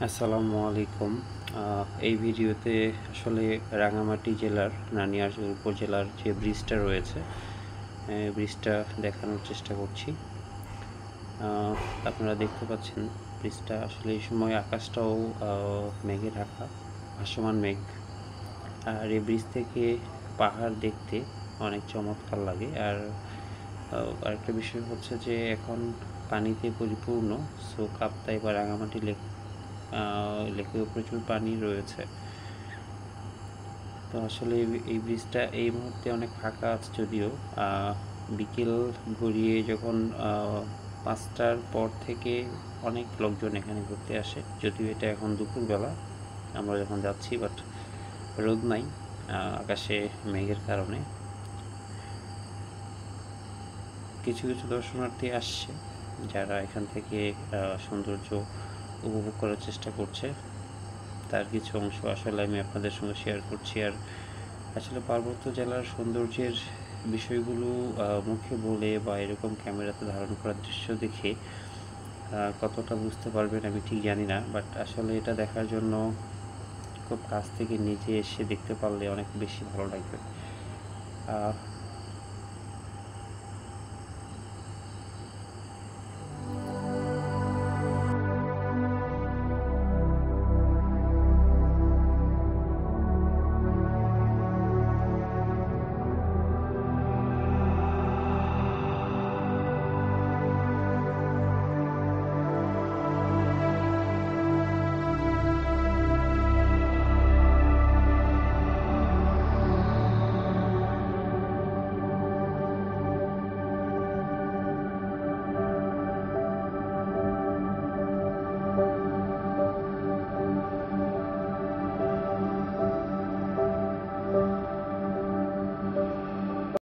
আসসালামু আলাইকুম। এই ভিডিওতে আসলে রাঙামাটি জেলার নানিয়ারচর উপজেলার যে ব্রিজটা রয়েছে, ব্রিজটা দেখানোর চেষ্টা করছি। আপনারা দেখতে পাচ্ছেন ব্রিজটা আসলে এই সময় আকাশটাও মেঘে ঢাকা, ভাসমান মেঘ। আর এই ব্রিজ থেকে পাহাড় দেখতে অনেক চমৎকার লাগে। আর আরেকটা বিষয় হচ্ছে যে এখন পানিতে পরিপূর্ণ, সো কাপ্তাই বা রাঙামাটি লেকেও প্রচুর পানি রয়েছে। তো আসলে এই ব্রিজটা এই মুহূর্তে অনেক ফাঁকা আছে, যদিও বিকেল গড়িয়ে যখন 5টার পর থেকে অনেক লোকজন এখানে ঘুরতে আসে। যদিও এটা এখন দুপুরবেলা আমরা যখন যাচ্ছি, বাট রোদ নাই, আকাশে মেঘের কারণে। কিছু কিছু দর্শনার্থী আসছে যারা এখান থেকে সৌন্দর্য উপভোগ করার চেষ্টা করছে। তার কিছু অংশ আসলে আমি আপনাদের সঙ্গে শেয়ার করছি। আর আসলে পার্বত্য জেলার সৌন্দর্যের বিষয়গুলো মুখে বলে বা এরকম ক্যামেরাতে ধারণ করার দৃশ্য দেখে কতটা বুঝতে পারবেন আমি ঠিক জানি না, বাট আসলে এটা দেখার জন্য খুব কাছ থেকে নিজে এসে দেখতে পারলে অনেক বেশি ভালো লাগবে।